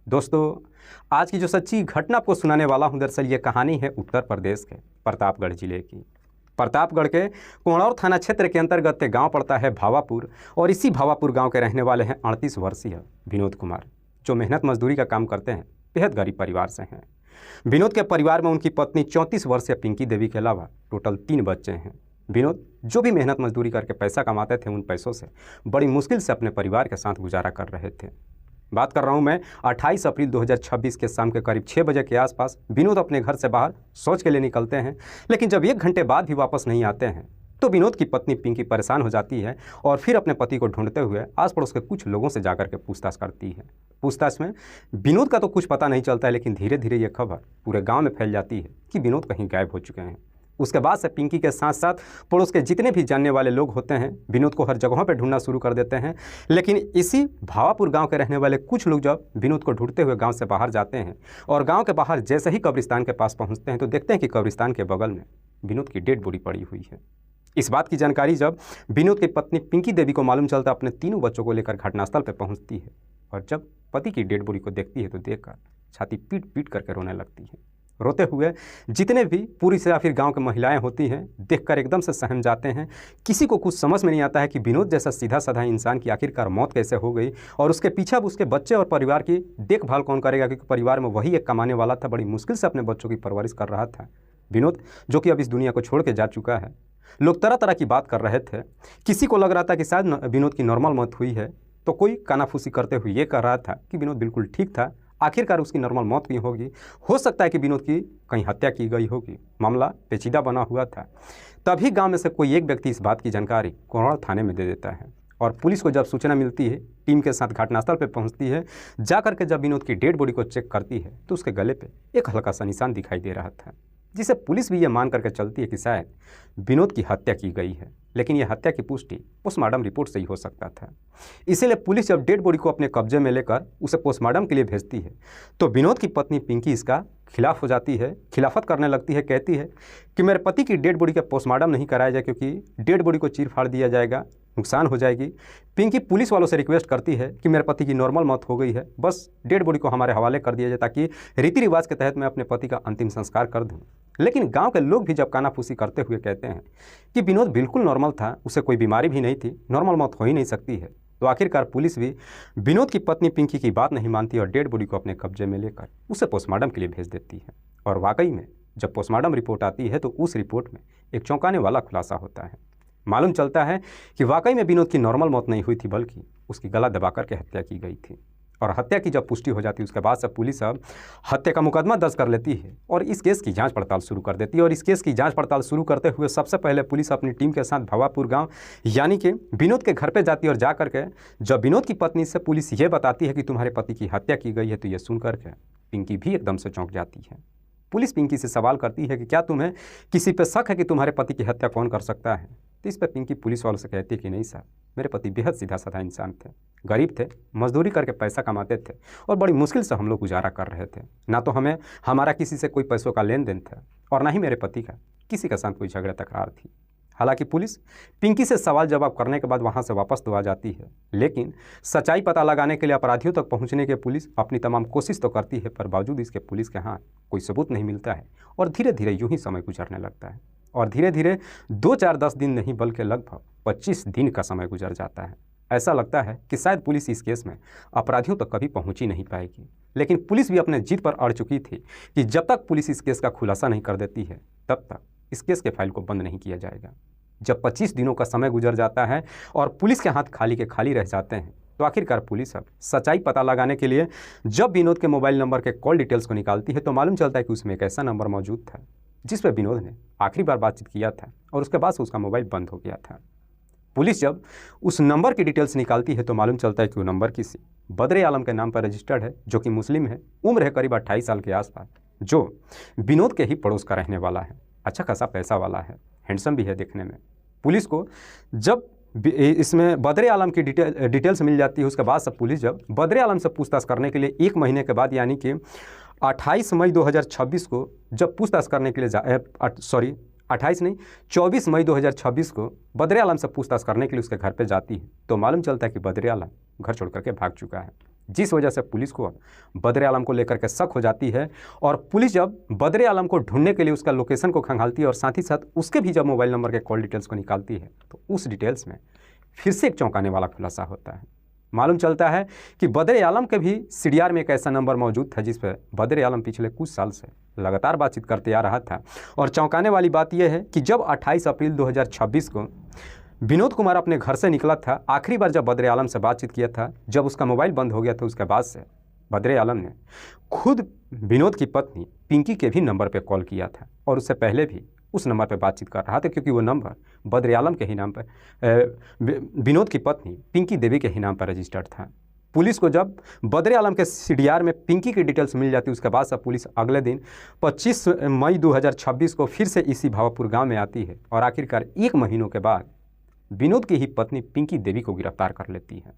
दोस्तों, आज की जो सच्ची घटना आपको सुनाने वाला हूं, दरअसल ये कहानी है उत्तर प्रदेश के प्रतापगढ़ जिले की। प्रतापगढ़ के कोणौर थाना क्षेत्र के अंतर्गत गांव पड़ता है भावापुर, और इसी भावापुर गांव के रहने वाले हैं 38 वर्षीय विनोद कुमार, जो मेहनत मजदूरी का काम करते हैं। बेहद गरीब परिवार से हैं। विनोद के परिवार में उनकी पत्नी 34 वर्षीय पिंकी देवी के अलावा टोटल 3 बच्चे हैं। विनोद जो भी मेहनत मजदूरी करके पैसा कमाते थे, उन पैसों से बड़ी मुश्किल से अपने परिवार के साथ गुजारा कर रहे थे। बात कर रहा हूं मैं 28 अप्रैल 2026 के शाम के करीब 6 बजे के आसपास विनोद अपने घर से बाहर शौच के लिए निकलते हैं, लेकिन जब 1 घंटे बाद भी वापस नहीं आते हैं तो विनोद की पत्नी पिंकी परेशान हो जाती है और फिर अपने पति को ढूंढते हुए आस पड़ोस के कुछ लोगों से जाकर के पूछताछ करती है। पूछताछ में विनोद का तो कुछ पता नहीं चलता है, लेकिन धीरे धीरे ये खबर पूरे गाँव में फैल जाती है कि विनोद कहीं गायब हो चुके हैं। उसके बाद से पिंकी के साथ साथ पड़ोस के जितने भी जानने वाले लोग होते हैं विनोद को हर जगहों पर ढूंढना शुरू कर देते हैं। लेकिन इसी भावापुर गांव के रहने वाले कुछ लोग जब विनोद को ढूंढते हुए गांव से बाहर जाते हैं और गांव के बाहर जैसे ही कब्रिस्तान के पास पहुंचते हैं तो देखते हैं कि कब्रिस्तान के बगल में विनोद की डेड बॉडी पड़ी हुई है। इस बात की जानकारी जब विनोद की पत्नी पिंकी देवी को मालूम चलता, अपने तीनों बच्चों को लेकर घटनास्थल पर पहुँचती है और जब पति की डेड बॉडी को देखती है तो देखकर छाती पीट पीट करके रोने लगती है। रोते हुए जितने भी पूरी से या फिर गांव की महिलाएं होती हैं देखकर एकदम से सहम जाते हैं। किसी को कुछ समझ में नहीं आता है कि विनोद जैसा सीधा साधा इंसान की आखिरकार मौत कैसे हो गई, और उसके पीछे अब उसके बच्चे और परिवार की देखभाल कौन करेगा, क्योंकि परिवार में वही एक कमाने वाला था। बड़ी मुश्किल से अपने बच्चों की परवरिश कर रहा था विनोद, जो कि अब इस दुनिया को छोड़ के जा चुका है। लोग तरह तरह की बात कर रहे थे। किसी को लग रहा था कि शायद विनोद की नॉर्मल मौत हुई है, तो कोई कानाफूसी करते हुए ये कह रहा था कि विनोद बिल्कुल ठीक था, आखिरकार उसकी नॉर्मल मौत की होगी। हो सकता है कि विनोद की कहीं हत्या की गई होगी। मामला पेचीदा बना हुआ था। तभी गांव में से कोई एक व्यक्ति इस बात की जानकारी कोणौर थाने में दे देता है और पुलिस को जब सूचना मिलती है, टीम के साथ घटनास्थल पर पहुंचती है। जाकर के जब विनोद की डेड बॉडी को चेक करती है तो उसके गले पे एक हल्का सा निशान दिखाई दे रहा था, जिसे पुलिस भी ये मान करके चलती है कि शायद विनोद की हत्या की गई है। लेकिन यह हत्या की पुष्टि पोस्टमार्टम रिपोर्ट से ही हो सकता था। इसीलिए पुलिस जब डेड बॉडी को अपने कब्जे में लेकर उसे पोस्टमार्टम के लिए भेजती है तो विनोद की पत्नी पिंकी इसका खिलाफ हो जाती है, खिलाफत करने लगती है। कहती है कि मेरे पति की डेड बॉडी का पोस्टमार्टम नहीं कराया जाए, क्योंकि डेड बॉडी को चीर फाड़ दिया जाएगा, नुकसान हो जाएगी। पिंकी पुलिस वालों से रिक्वेस्ट करती है कि मेरे पति की नॉर्मल मौत हो गई है, बस डेड बॉडी को हमारे हवाले कर दिया जाए ताकि रीति रिवाज के तहत मैं अपने पति का अंतिम संस्कार कर दूं। लेकिन गांव के लोग भी जब कानाफूसी करते हुए कहते हैं कि विनोद बिल्कुल नॉर्मल था, उसे कोई बीमारी भी नहीं थी, नॉर्मल मौत हो ही नहीं सकती है, तो आखिरकार पुलिस भी विनोद की पत्नी पिंकी की बात नहीं मानती और डेड बॉडी को अपने कब्जे में लेकर उसे पोस्टमार्टम के लिए भेज देती है। और वाकई में जब पोस्टमार्टम रिपोर्ट आती है तो उस रिपोर्ट में एक चौंकाने वाला खुलासा होता है। मालूम चलता है कि वाकई में विनोद की नॉर्मल मौत नहीं हुई थी, बल्कि उसकी गला दबाकर के हत्या की गई थी। और हत्या की जब पुष्टि हो जाती है उसके बाद से पुलिस अब हत्या का मुकदमा दर्ज कर लेती है और इस केस की जांच पड़ताल शुरू कर देती है। और इस केस की जांच पड़ताल शुरू करते हुए सबसे पहले पुलिस अपनी टीम के साथ भावापुर गांव यानी कि विनोद के घर पे जाती है और जा करके जब विनोद की पत्नी से पुलिस ये बताती है कि तुम्हारे पति की हत्या की गई है, तो ये सुन करके पिंकी भी एकदम से चौंक जाती है। पुलिस पिंकी से सवाल करती है कि क्या तुम्हें किसी पे शक है कि तुम्हारे पति की हत्या कौन कर सकता है। तो इस पर पिंकी पुलिस वालों से कहती है कि नहीं सर, मेरे पति बेहद सीधा साधा इंसान थे, गरीब थे, मजदूरी करके पैसा कमाते थे और बड़ी मुश्किल से हम लोग गुजारा कर रहे थे। ना तो हमें हमारा किसी से कोई पैसों का लेन देन था और ना ही मेरे पति का किसी के साथ कोई झगड़ा तकरार थी। हालांकि पुलिस पिंकी से सवाल जवाब करने के बाद वहां से वापस तो आ जाती है, लेकिन सच्चाई पता लगाने के लिए अपराधियों तक पहुंचने के पुलिस अपनी तमाम कोशिश तो करती है, पर बावजूद इसके पुलिस के हाथ कोई सबूत नहीं मिलता है और धीरे धीरे यूं ही समय गुजरने लगता है। और धीरे धीरे 2, 4, 10 दिन नहीं बल्कि लगभग 25 दिन का समय गुजर जाता है। ऐसा लगता है कि शायद पुलिस इस केस में अपराधियों तक कभी पहुंच ही नहीं पाएगी। लेकिन पुलिस भी अपने जिद पर अड़ चुकी थी कि जब तक पुलिस इस केस का खुलासा नहीं कर देती है तब तक इस केस के फाइल को बंद नहीं किया जाएगा। जब 25 दिनों का समय गुजर जाता है और पुलिस के हाथ खाली के खाली रह जाते हैं तो आखिरकार पुलिस अब सच्चाई पता लगाने के लिए जब विनोद के मोबाइल नंबर के कॉल डिटेल्स को निकालती है तो मालूम चलता है कि उसमें एक ऐसा नंबर मौजूद था जिस पर विनोद ने आखिरी बार बातचीत किया था और उसके बाद से उसका मोबाइल बंद हो गया था। पुलिस जब उस नंबर की डिटेल्स निकालती है तो मालूम चलता है कि वो नंबर किसी बदरे आलम के नाम पर रजिस्टर्ड है, जो कि मुस्लिम है, उम्र है करीब 28 साल के आसपास, जो विनोद के ही पड़ोस का रहने वाला है, अच्छा खासा पैसा वाला है, हैंडसम भी है देखने में। पुलिस को जब इसमें बदरे आलम की डिटेल्स मिल जाती है उसके बाद सब पुलिस जब बदरे आलम से पूछताछ करने के लिए 1 महीने के बाद यानी कि 28 मई 2026 को जब पूछताछ करने के लिए 24 मई 2026 को बदरे आलम से पूछताछ करने के लिए उसके घर पे जाती है तो मालूम चलता है कि बदरे आलम घर छोड़ करके भाग चुका है। जिस वजह से पुलिस को बदर आलम को लेकर के शक हो जाती है और पुलिस जब बदर आलम को ढूंढने के लिए उसका लोकेशन को खंगालती है और साथ ही साथ उसके भी जब मोबाइल नंबर के कॉल डिटेल्स को निकालती है तो उस डिटेल्स में फिर से एक चौंकाने वाला खुलासा होता है। मालूम चलता है कि बदर आलम के भी सीडीआर में एक ऐसा नंबर मौजूद था जिस पर बदर आलम पिछले कुछ साल से लगातार बातचीत करते आ रहा था। और चौंकाने वाली बात यह है कि जब 28 अप्रैल 2026 को विनोद कुमार अपने घर से निकला था, आखिरी बार जब बदर आलम से बातचीत किया था, जब उसका मोबाइल बंद हो गया था, उसके बाद से बदर आलम ने खुद विनोद की पत्नी पिंकी के भी नंबर पर कॉल किया था और उससे पहले भी उस नंबर पर बातचीत कर रहा था, क्योंकि वो नंबर बदर आलम के ही नाम पर, विनोद की पत्नी पिंकी देवी के ही नाम पर रजिस्टर्ड था। पुलिस को जब बदर आलम के सीडीआर में पिंकी की डिटेल्स मिल जाती, उसके बाद से पुलिस अगले दिन 25 मई 2026 को फिर से इसी भावापुर गांव में आती है और आखिरकार 1 महीनों के बाद विनोद की ही पत्नी पिंकी देवी को गिरफ्तार कर लेती है।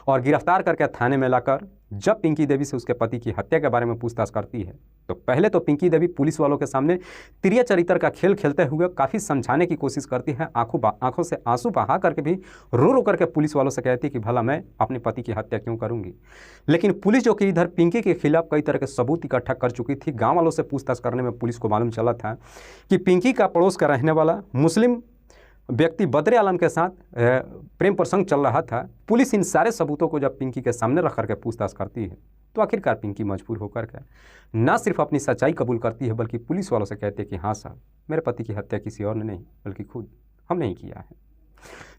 और गिरफ्तार करके थाने में लाकर जब पिंकी देवी से उसके पति की हत्या के बारे में पूछताछ करती है तो पहले तो पिंकी देवी पुलिस वालों के सामने तिरिया चरित्र का खेल खेलते हुए काफ़ी समझाने की कोशिश करती है, आंखों से आंसू बहा करके भी रो रो करके पुलिस वालों से कहती है कि भला मैं अपने पति की हत्या क्यों करूंगी। लेकिन पुलिस जो कि इधर पिंकी के खिलाफ कई तरह के सबूत इकट्ठा कर चुकी थी, गाँव वालों से पूछताछ करने में पुलिस को मालूम चला था कि पिंकी का पड़ोस का रहने वाला मुस्लिम व्यक्ति बदर आलम के साथ प्रेम प्रसंग चल रहा था। पुलिस इन सारे सबूतों को जब पिंकी के सामने रख करके पूछताछ करती है तो आखिरकार पिंकी मजबूर होकर के न सिर्फ अपनी सच्चाई कबूल करती है बल्कि पुलिस वालों से कहती है कि हाँ साहब, मेरे पति की हत्या किसी और ने नहीं बल्कि खुद हमने ही किया है।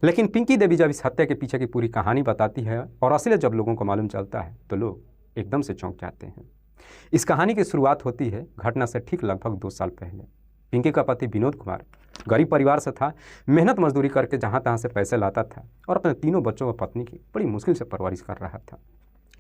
लेकिन पिंकी देवी जब इस हत्या के पीछे की पूरी कहानी बताती है और असलियत जब लोगों को मालूम चलता है तो लोग एकदम से चौंक जाते हैं। इस कहानी की शुरुआत होती है घटना से ठीक लगभग 2 साल पहले। पिंकी का पति विनोद कुमार गरीब परिवार से था, मेहनत मजदूरी करके जहाँ तहाँ से पैसे लाता था और अपने 3 बच्चों और पत्नी की बड़ी मुश्किल से परवरिश कर रहा था।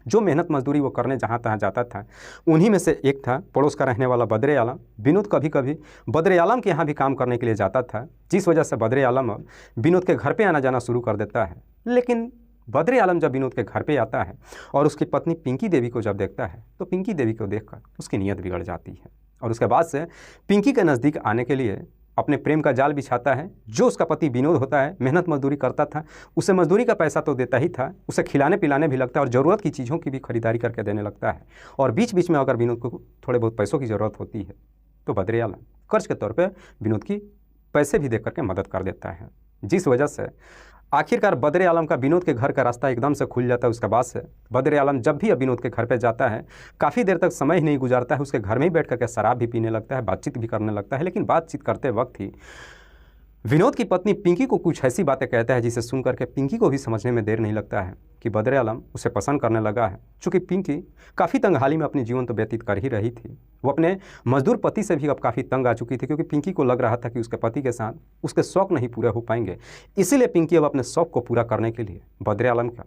जो मेहनत मजदूरी वो करने जहाँ तहाँ जाता था उन्हीं में से एक था पड़ोस का रहने वाला बदर आलम। विनोद कभी कभी बदर आलम के यहाँ भी काम करने के लिए जाता था, जिस वजह से बदर आलम अब विनोद के घर पर आना जाना शुरू कर देता है। लेकिन बदर आलम जब विनोद के घर पे आता है और उसकी पत्नी पिंकी देवी को जब देखता है तो पिंकी देवी को देखकर उसकी नीयत बिगड़ जाती है और उसके बाद से पिंकी के नज़दीक आने के लिए अपने प्रेम का जाल बिछाता है। जो उसका पति विनोद होता है, मेहनत मजदूरी करता था, उसे मजदूरी का पैसा तो देता ही था, उसे खिलाने पिलाने भी लगता है और ज़रूरत की चीज़ों की भी खरीदारी करके देने लगता है। और बीच बीच में अगर विनोद को थोड़े बहुत पैसों की ज़रूरत होती है तो बदर आलम कर्ज के तौर पर विनोद की पैसे भी दे करके मदद कर देता है, जिस वजह से आखिरकार बदर आलम का विनोद के घर का रास्ता एकदम से खुल जाता है। उसके बाद से बदर आलम जब भी विनोद के घर पे जाता है काफ़ी देर तक समय ही नहीं गुजारता है, उसके घर में ही बैठ करके शराब भी पीने लगता है, बातचीत भी करने लगता है। लेकिन बातचीत करते वक्त ही विनोद की पत्नी पिंकी को कुछ ऐसी बातें कहता है जिसे सुन करके पिंकी को भी समझने में देर नहीं लगता है कि बदर आलम उसे पसंद करने लगा है। चूँकि पिंकी काफ़ी तंगहाली में अपनी जीवन तो व्यतीत कर ही रही थी, वो अपने मजदूर पति से भी अब काफ़ी तंग आ चुकी थी, क्योंकि पिंकी को लग रहा था कि उसके पति के साथ उसके शौक़ नहीं पूरे हो पाएंगे। इसीलिए पिंकी अब अपने शौक़ को पूरा करने के लिए बदर आलम का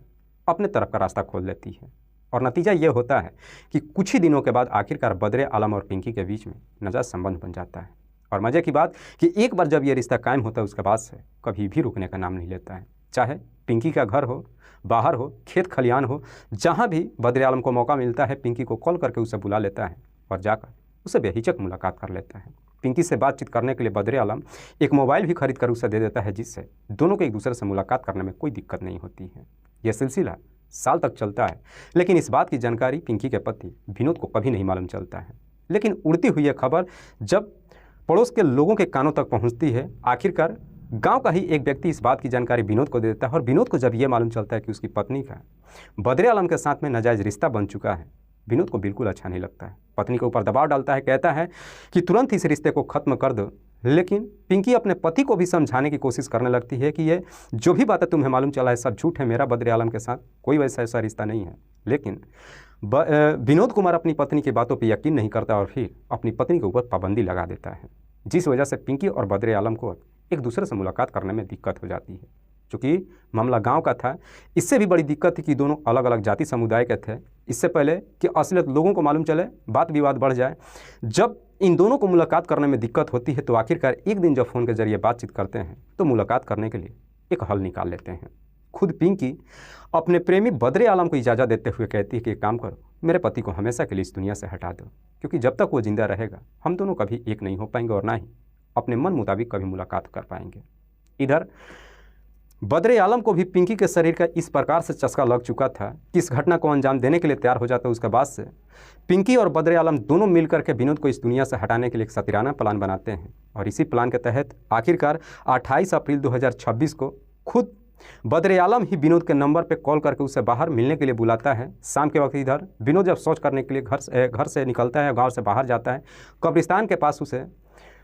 अपने तरफ का रास्ता खोल लेती है। और नतीजा ये होता है कि कुछ ही दिनों के बाद आखिरकार बदर आलम और पिंकी के बीच में नाजायज़ संबंध बन जाता है। और मज़े की बात कि एक बार जब ये रिश्ता कायम होता है उसके बाद से कभी भी रुकने का नाम नहीं लेता है। चाहे पिंकी का घर हो, बाहर हो, खेत खलियान हो, जहाँ भी बदर आलम को मौका मिलता है पिंकी को कॉल करके उसे बुला लेता है और जाकर उसे बेहिचक मुलाकात कर लेता है। पिंकी से बातचीत करने के लिए बदर आलम एक मोबाइल भी खरीद कर उसे दे देता है, जिससे दोनों को एक दूसरे से मुलाकात करने में कोई दिक्कत नहीं होती है। यह सिलसिला साल तक चलता है, लेकिन इस बात की जानकारी पिंकी के पति विनोद को कभी नहीं मालूम चलता है। लेकिन उड़ती हुई यह खबर जब पड़ोस के लोगों के कानों तक पहुंचती है, आखिरकार गांव का ही एक व्यक्ति इस बात की जानकारी विनोद को दे देता है। और विनोद को जब ये मालूम चलता है कि उसकी पत्नी का बदर आलम के साथ में नाजायज़ रिश्ता बन चुका है, विनोद को बिल्कुल अच्छा नहीं लगता है। पत्नी के ऊपर दबाव डालता है, कहता है कि तुरंत इस रिश्ते को ख़त्म कर दो। लेकिन पिंकी अपने पति को भी समझाने की कोशिश करने लगती है कि ये जो भी बातें तुम्हें मालूम चला है सब झूठ है, मेरा बदर आलम के साथ कोई वैसा ऐसा रिश्ता नहीं है। लेकिन विनोद कुमार अपनी पत्नी की बातों पर यकीन नहीं करता और फिर अपनी पत्नी के ऊपर पाबंदी लगा देता है, जिस वजह से पिंकी और बदर आलम को एक दूसरे से मुलाकात करने में दिक्कत हो जाती है। चूँकि मामला गांव का था, इससे भी बड़ी दिक्कत थी कि दोनों अलग अलग जाति समुदाय के थे। इससे पहले कि असलियत लोगों को मालूम चले, बात विवाद बढ़ जाए, जब इन दोनों को मुलाकात करने में दिक्कत होती है तो आखिरकार एक दिन जब फ़ोन के जरिए बातचीत करते हैं तो मुलाकात करने के लिए एक हल निकाल लेते हैं। खुद पिंकी अपने प्रेमी बदर आलम को इजाज़त देते हुए कहती है कि एक काम करो, मेरे पति को हमेशा के लिए इस दुनिया से हटा दो, क्योंकि जब तक वो जिंदा रहेगा हम दोनों कभी एक नहीं हो पाएंगे और ना ही अपने मन मुताबिक कभी मुलाकात कर पाएंगे। इधर बद्रे आलम को भी पिंकी के शरीर का इस प्रकार से चस्का लग चुका था कि इस घटना को अंजाम देने के लिए तैयार हो जाता। उसके बाद से पिंकी और बद्रे आलम दोनों मिलकर के विनोद को इस दुनिया से हटाने के लिए एक सातिराना प्लान बनाते हैं और इसी प्लान के तहत आखिरकार 28 अप्रैल 2026 को खुद बद्रे आलम ही विनोद के नंबर पर कॉल करके उसे बाहर मिलने के लिए बुलाता है। शाम के वक्त इधर विनोद जब शौच करने के लिए घर से निकलता है, गाँव से बाहर जाता है, कब्रिस्तान के पास उसे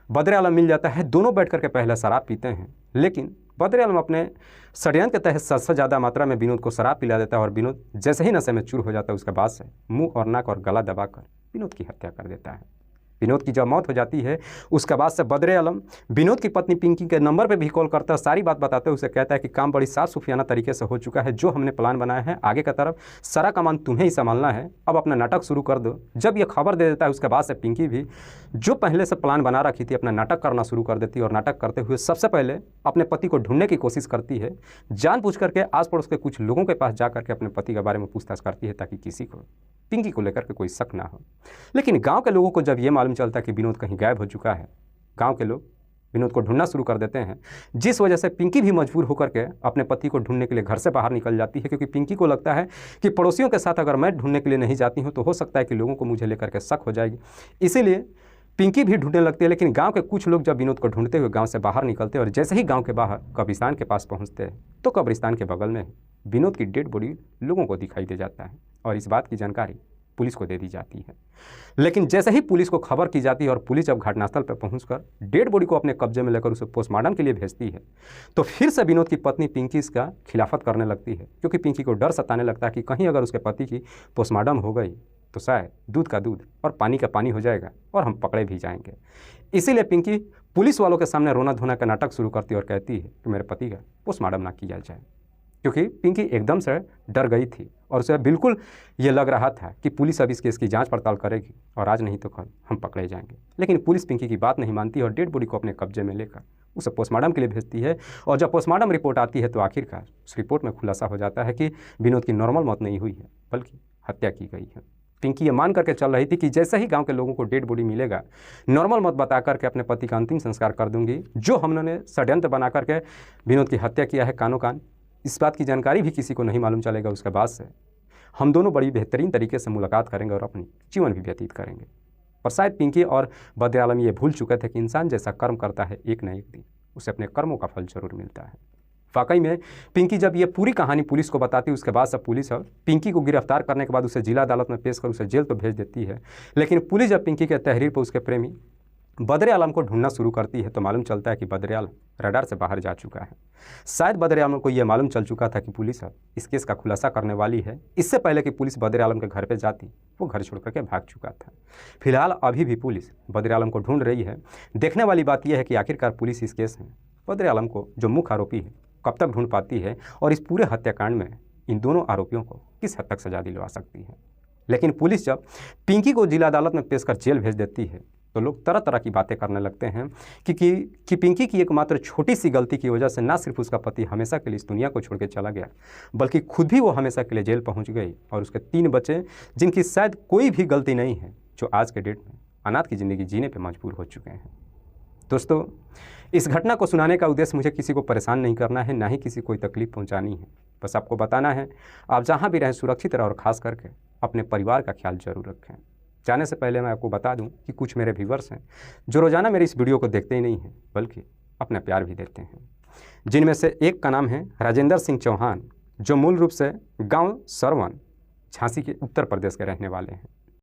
बद्रे आलम मिल जाता है। दोनों बैठ करके पहले शराब पीते हैं, लेकिन बद्रे आलम अपने षड्यंत्र के तहत सबसे ज़्यादा मात्रा में विनोद को शराब पिला देता है और विनोद जैसे ही नशे में चूर हो जाता है उसके बाद से मुंह और नाक और गला दबाकर विनोद की हत्या कर देता है। विनोद की जब मौत हो जाती है उसके बाद से बद्रे आलम विनोद की पत्नी पिंकी के नंबर पे भी कॉल करता है, सारी बात बताते हुए उसे कहता है कि काम बड़ी साफ सुफियाना तरीके से हो चुका है, जो हमने प्लान बनाया है आगे का तरफ सारा कमान तुम्हें ही संभालना है, अब अपना नाटक शुरू कर दो। जब ये खबर दे देता है उसके बाद से पिंकी भी जो पहले से प्लान बना रखी थी अपना नाटक करना शुरू कर देती है और नाटक करते हुए सबसे पहले अपने पति को ढूंढने की कोशिश करती है। जानबूझ करके आस पड़ोस के कुछ लोगों के पास जा करके अपने पति के बारे में पूछताछ करती है ताकि किसी को पिंकी को लेकर के कोई शक ना हो। लेकिन गांव के लोगों को जब ये मालूम चलता है कि विनोद कहीं गायब हो चुका है, गांव के लोग विनोद को ढूंढना शुरू कर देते हैं, जिस वजह से पिंकी भी मजबूर होकर के अपने पति को ढूंढने के लिए घर से बाहर निकल जाती है, क्योंकि पिंकी को लगता है कि पड़ोसियों के साथ अगर मैं ढूंढने के लिए नहीं जाती हूँ तो हो सकता है कि लोगों को मुझे लेकर के शक हो जाएगी। इसीलिए पिंकी भी ढूंढने लगती है। लेकिन गांव के कुछ लोग जब विनोद को ढूंढते हुए गांव से बाहर निकलते हैं और जैसे ही गांव के बाहर कब्रिस्तान के पास पहुंचते हैं तो कब्रिस्तान के बगल में विनोद की डेड बॉडी लोगों को दिखाई दे जाता है और इस बात की जानकारी पुलिस को दे दी जाती है। लेकिन जैसे ही पुलिस को खबर की जाती है और पुलिस जब घटनास्थल पर पहुंचकर डेड बॉडी को अपने कब्जे में लेकर उसे पोस्टमार्टम के लिए भेजती है तो फिर से विनोद की पत्नी पिंकी इसका खिलाफत करने लगती है, क्योंकि पिंकी को डर सताने लगता है कि कहीं अगर उसके पति की पोस्टमार्टम हो गई तो शायद दूध का दूध और पानी का पानी हो जाएगा और हम पकड़े भी जाएंगे। इसीलिए पिंकी पुलिस वालों के सामने रोना धोना का नाटक शुरू करती है और कहती है कि मेरे पति का पोस्टमार्टम ना किया जाए, क्योंकि पिंकी एकदम से डर गई थी और उसे बिल्कुल ये लग रहा था कि पुलिस अब इस केस की जांच पड़ताल करेगी और आज नहीं तो कल हम पकड़े जाएंगे। लेकिन पुलिस पिंकी की बात नहीं मानती और डेड बॉडी को अपने कब्जे में लेकर उसे पोस्टमार्टम के लिए भेजती है। और जब पोस्टमार्टम रिपोर्ट आती है तो आखिरकार उस रिपोर्ट में खुलासा हो जाता है कि विनोद की नॉर्मल मौत नहीं हुई है बल्कि हत्या की गई है। पिंकी ये मान करके चल रही थी कि जैसे ही गांव के लोगों को डेड बॉडी मिलेगा नॉर्मल मौत बता करके अपने पति का अंतिम संस्कार कर दूंगी, जो हमने षड्यंत्र बना करके विनोद की हत्या किया है कानो कान, इस बात की जानकारी भी किसी को नहीं मालूम चलेगा। उसके बाद से हम दोनों बड़ी बेहतरीन तरीके से मुलाकात करेंगे और अपनी जीवन भी व्यतीत करेंगे। पर शायद पिंकी और बद्रे आलम ये भूल चुके थे कि इंसान जैसा कर्म करता है एक न एक दिन उसे अपने कर्मों का फल जरूर मिलता है। वाकई में पिंकी जब ये पूरी कहानी पुलिस को बताती है उसके बाद सब पुलिस पिंकी को गिरफ्तार करने के बाद उसे जिला अदालत में पेश कर उसे जेल तो भेज देती है। लेकिन पुलिस जब पिंकी के तहरीर पर उसके प्रेमी बद्रे आलम को ढूंढना शुरू करती है तो मालूम चलता है कि बद्रे आलम रडार से बाहर जा चुका है। शायद बद्रे आलम को यह मालूम चल चुका था कि पुलिस इस केस का खुलासा करने वाली है। इससे पहले कि पुलिस बद्रे आलम के घर पे जाती वो घर छोड़ करके भाग चुका था। फिलहाल अभी भी पुलिस बद्रे आलम को ढूंढ रही है। देखने वाली बात यह है कि आखिरकार पुलिस इस केस में बद्रे आलम को जो मुख्य आरोपी है कब तक ढूंढ पाती है और इस पूरे हत्याकांड में इन दोनों आरोपियों को किस हद तक सजा दिलवा सकती है। लेकिन पुलिस जब पिंकी को जिला अदालत में पेश कर जेल भेज देती है तो लोग तरह तरह की बातें करने लगते हैं कि पिंकी की एकमात्र छोटी सी गलती की वजह से ना सिर्फ उसका पति हमेशा के लिए इस दुनिया को छोड़ के चला गया बल्कि खुद भी वो हमेशा के लिए जेल पहुंच गई और उसके 3 बच्चे जिनकी शायद कोई भी गलती नहीं है, जो आज के डेट में अनाथ की ज़िंदगी जीने पर मजबूर हो चुके हैं। दोस्तों, इस घटना को सुनाने का उद्देश्य मुझे किसी को परेशान नहीं करना है, ना ही किसी को कोई तकलीफ पहुंचानी है। बस आपको बताना है आप जहां भी रहें सुरक्षित रहें और ख़ास करके अपने परिवार का ख्याल जरूर रखें। जाने से पहले मैं आपको बता दूं कि कुछ मेरे व्यूवर्स हैं जो रोज़ाना मेरी इस वीडियो को देखते ही नहीं हैं बल्कि अपना प्यार भी देते हैं, जिनमें से एक का नाम है राजेंद्र सिंह चौहान, जो मूल रूप से गाँव सरवन झांसी के उत्तर प्रदेश के रहने वाले हैं।